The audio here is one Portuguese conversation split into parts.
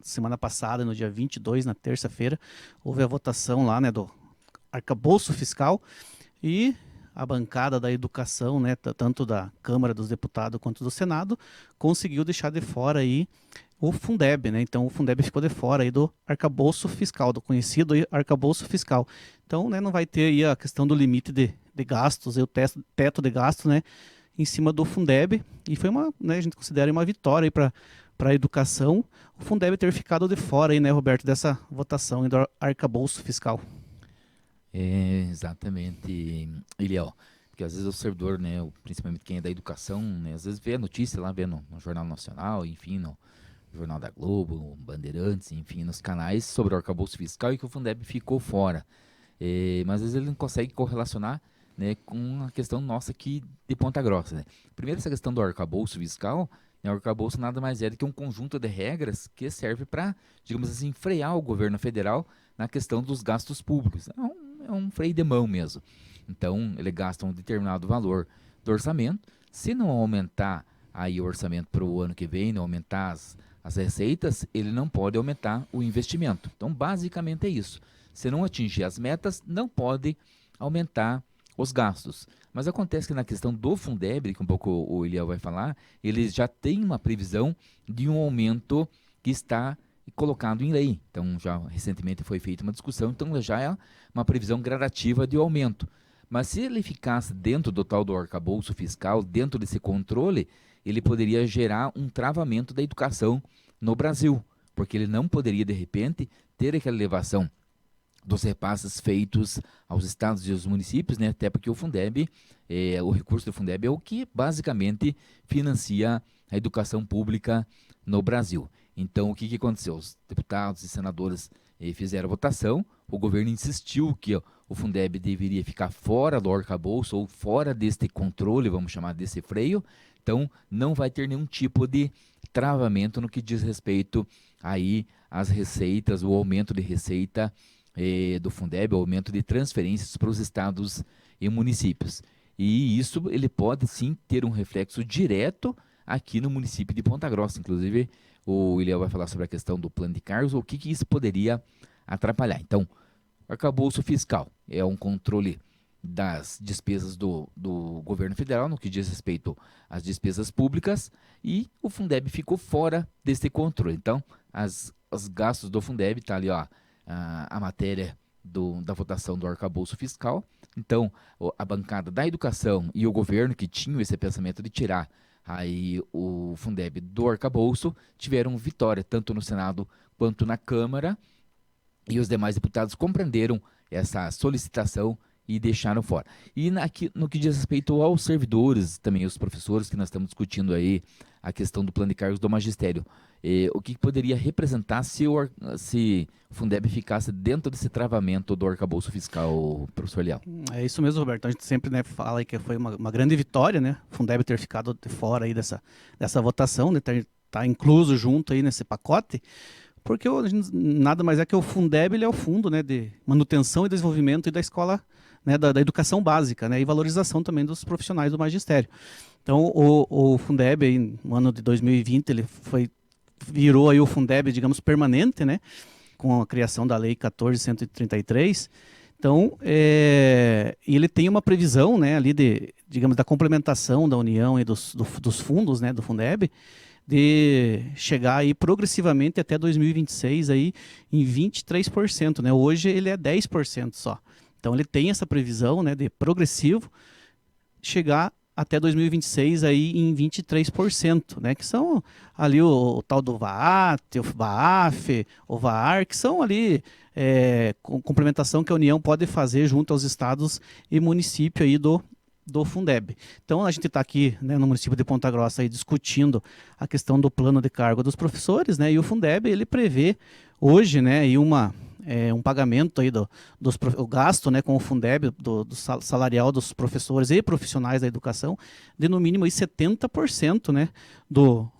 semana passada, no dia 22, na terça-feira, houve a votação lá, né, do arcabouço fiscal e a bancada da educação, né, tanto da Câmara dos Deputados quanto do Senado, conseguiu deixar de fora aí o Fundeb, né? Então o Fundeb ficou de fora aí do arcabouço fiscal, do conhecido aí arcabouço fiscal. Então, né, não vai ter aí a questão do limite de gastos, e o teto de gastos, né, em cima do Fundeb, e foi uma, né, a gente considera uma vitória aí para a educação, o Fundeb ter ficado de fora aí, né, Roberto, dessa votação aí do arcabouço fiscal. Exatamente, Eliel. Porque às vezes o servidor, né, principalmente quem é da educação, né, às vezes vê a notícia lá, vê no Jornal Nacional, enfim, no Jornal da Globo, Bandeirantes, enfim, nos canais sobre o arcabouço fiscal e que o Fundeb ficou fora. Mas às vezes ele não consegue correlacionar, né, com a questão nossa aqui de Ponta Grossa, né? Primeiro, essa questão do arcabouço fiscal, né, o arcabouço nada mais é do que um conjunto de regras que serve para, digamos assim, frear o governo federal na questão dos gastos públicos. É um freio de mão mesmo. Então, ele gasta um determinado valor do orçamento. Se não aumentar aí o orçamento para o ano que vem, não aumentar as receitas, ele não pode aumentar o investimento. Então, basicamente é isso. Se não atingir as metas, não pode aumentar os gastos. Mas acontece que na questão do Fundeb, que um pouco o Eliel vai falar, eles já têm uma previsão de um aumento que está colocado em lei. Então, já recentemente foi feita uma discussão, então já é uma previsão gradativa de aumento. Mas se ele ficasse dentro do tal do arcabouço fiscal, dentro desse controle, ele poderia gerar um travamento da educação no Brasil, porque ele não poderia, de repente, ter aquela elevação dos repasses feitos aos estados e aos municípios, né? Até porque o Fundeb, o recurso do Fundeb é o que basicamente financia a educação pública no Brasil. Então, o que aconteceu? Os deputados e senadores fizeram a votação, o governo insistiu que o Fundeb deveria ficar fora do arcabouço ou fora deste controle, vamos chamar desse freio, então não vai ter nenhum tipo de travamento no que diz respeito aí às receitas, o aumento de receita do Fundeb, o aumento de transferências para os estados e municípios. E isso ele pode sim ter um reflexo direto aqui no município de Ponta Grossa. Inclusive, o William vai falar sobre a questão do plano de cargos, o que isso poderia atrapalhar. Então, o arcabouço fiscal é um controle das despesas do governo federal, no que diz respeito às despesas públicas, e o Fundeb ficou fora desse controle. Então, os gastos do Fundeb, está ali ó, a matéria da votação do arcabouço fiscal. Então, a bancada da educação e o governo, que tinham esse pensamento de tirar aí o Fundeb do arcabouço, tiveram vitória, tanto no Senado quanto na Câmara, e os demais deputados compreenderam essa solicitação e deixaram fora. E no que diz respeito aos servidores, também os professores, que nós estamos discutindo aí a questão do plano de cargos do magistério, o que poderia representar se o Fundeb ficasse dentro desse travamento do arcabouço fiscal, professor Leal? É isso mesmo, Roberto. A gente sempre, né, fala aí que foi uma grande vitória, né? O Fundeb ter ficado de fora aí dessa votação, né? Tá incluso junto aí nesse pacote, porque nada mais é que o Fundeb, ele é o fundo, né, de manutenção e desenvolvimento da escola, né, da educação básica, né, e valorização também dos profissionais do magistério. Então, o Fundeb, aí, no ano de 2020, ele virou aí o Fundeb, digamos, permanente, né, com a criação da Lei 14.133. Então, ele tem uma previsão, né, ali digamos, da complementação da União e dos fundos, né, do Fundeb, de chegar aí progressivamente até 2026 aí em 23%, né? Hoje ele é 10% só. Então ele tem essa previsão, né, de progressivo chegar até 2026 aí em 23%, né, que são ali o tal do VAAT, o VAAF, o VAAR, que são ali complementação que a União pode fazer junto aos estados e município aí do Fundeb. Então a gente está aqui, né, no município de Ponta Grossa aí, discutindo a questão do plano de cargo dos professores, né, e o Fundeb ele prevê hoje, né, aí um pagamento aí o gasto, né, com o Fundeb do salarial dos professores e profissionais da educação de no mínimo aí 70%, né, do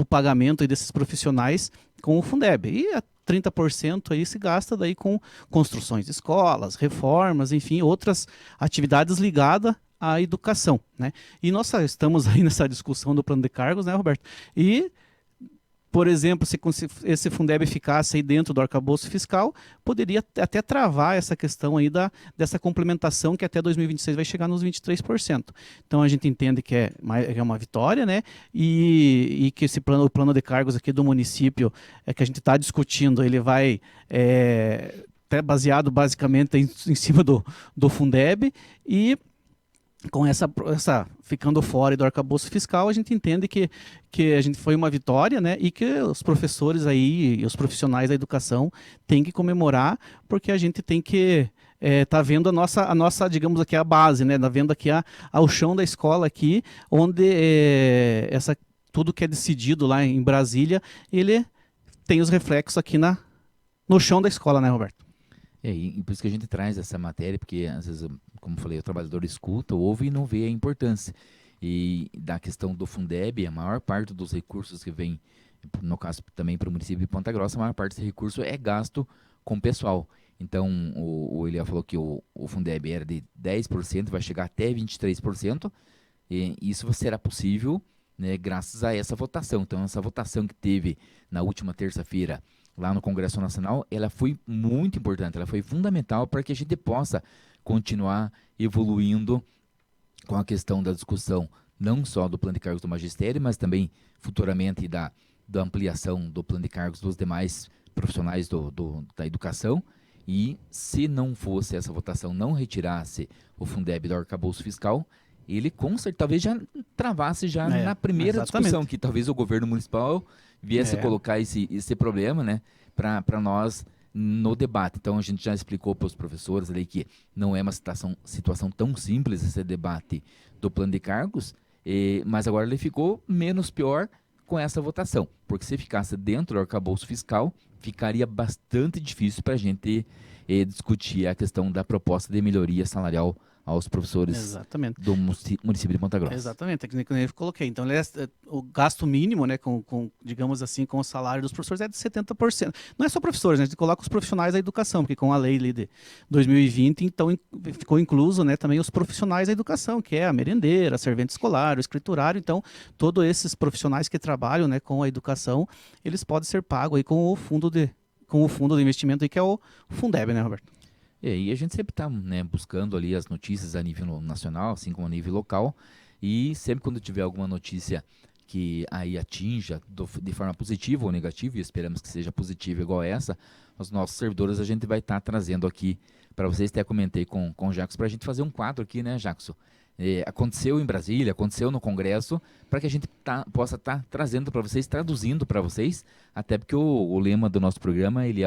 pagamento aí desses profissionais com o Fundeb. E a 30% aí se gasta daí com construções de escolas, reformas, enfim, outras atividades ligadas à educação, né? E nós estamos aí nessa discussão do plano de cargos, né, Roberto? E por exemplo, se esse Fundeb ficasse aí dentro do arcabouço fiscal, poderia até travar essa questão aí dessa complementação que até 2026 vai chegar nos 23%. Então a gente entende que é uma vitória, né? E que o plano de cargos aqui do município que a gente está discutindo, ele vai até baseado basicamente em cima do Fundeb e com essa ficando fora do arcabouço fiscal, a gente entende que a gente foi uma vitória, né? E que os professores aí e os profissionais da educação têm que comemorar, porque a gente tem que tá vendo a nossa, digamos aqui, a base, né? Tá vendo aqui ao chão da escola aqui, onde tudo que é decidido lá em Brasília, ele tem os reflexos aqui no chão da escola, né, Roberto? E por isso que a gente traz essa matéria, porque às vezes, como eu falei, o trabalhador escuta, ouve e não vê a importância. E da questão do Fundeb, a maior parte dos recursos que vem, no caso também para o município de Ponta Grossa, a maior parte desse recurso é gasto com pessoal. Então, o Eliel falou que o Fundeb era de 10%, vai chegar até 23%, e isso será possível, né, graças a essa votação. Então, essa votação que teve na última terça-feira, lá no Congresso Nacional, ela foi muito importante, ela foi fundamental para que a gente possa continuar evoluindo com a questão da discussão, não só do plano de cargos do magistério, mas também futuramente da ampliação do plano de cargos dos demais profissionais da educação. E se não fosse essa votação, não retirasse o Fundeb do arcabouço fiscal, ele com certeza talvez já travasse na primeira discussão, que talvez o governo municipal viesse colocar esse problema, né, para nós no debate. Então a gente já explicou para os professores ali que não é uma situação tão simples esse debate do plano de cargos, mas agora ele ficou menos pior com essa votação, porque se ficasse dentro do arcabouço fiscal, ficaria bastante difícil para a gente discutir a questão da proposta de melhoria salarial aos professores do município de Ponta Grossa. Exatamente, é que eu coloquei. Então, o gasto mínimo, né, digamos assim, com o salário dos professores é de 70%. Não é só professores, né, a gente coloca os profissionais da educação, porque com a lei ali de 2020, então ficou incluso, né, também os profissionais da educação, que é a merendeira, a servente escolar, o escriturário. Então, todos esses profissionais que trabalham, né, com a educação, eles podem ser pagos aí com o fundo de investimento aí, que é o Fundeb, né, Roberto? E a gente sempre está, né, buscando ali as notícias a nível nacional, assim como a nível local, e sempre quando tiver alguma notícia que aí atinja de forma positiva ou negativa, e esperamos que seja positiva igual essa, os nossos servidores a gente vai estar trazendo aqui para vocês. Até comentei com o Jackson para a gente fazer um quadro aqui, né, Jackson? Aconteceu em Brasília, aconteceu no Congresso, para que a gente possa estar trazendo para vocês, traduzindo para vocês, até porque o lema do nosso programa ele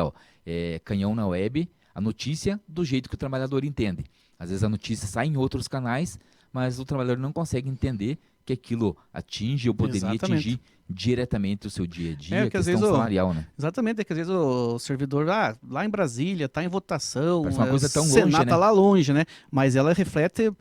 é canhão na web, a notícia do jeito que o trabalhador entende. Às vezes a notícia sai em outros canais, mas o trabalhador não consegue entender que aquilo atinge ou poderia atingir diretamente o seu dia a dia, a questão salarial, né? Exatamente, é que às vezes o servidor lá em Brasília está em votação, parece uma coisa tão longe, né? Está lá longe, né? Mas ela reflete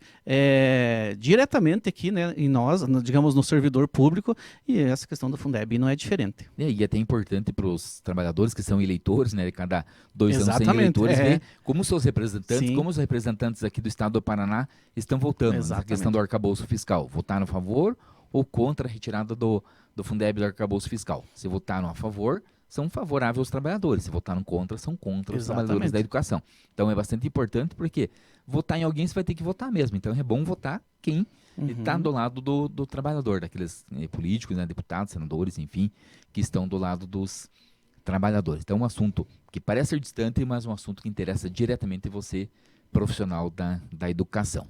diretamente aqui, né, em nós, digamos, no servidor público, e essa questão do Fundeb não é diferente. E é até importante para os trabalhadores que são eleitores, né? Cada 2 anos são eleitores, ver como seus representantes, como os representantes aqui do estado do Paraná estão votando nessa questão do arcabouço fiscal. Votaram a favor ou contra a retirada do Fundeb do arcabouço fiscal? Se votaram a favor, são favoráveis aos trabalhadores. Se votaram contra, são contra os trabalhadores da educação. Então é bastante importante, porque votar em alguém você vai ter que votar mesmo. Então é bom votar quem está do lado do trabalhador, daqueles políticos, né, deputados, senadores, enfim, que estão do lado dos trabalhadores. Então é um assunto que parece ser distante, mas um assunto que interessa diretamente você, profissional da educação.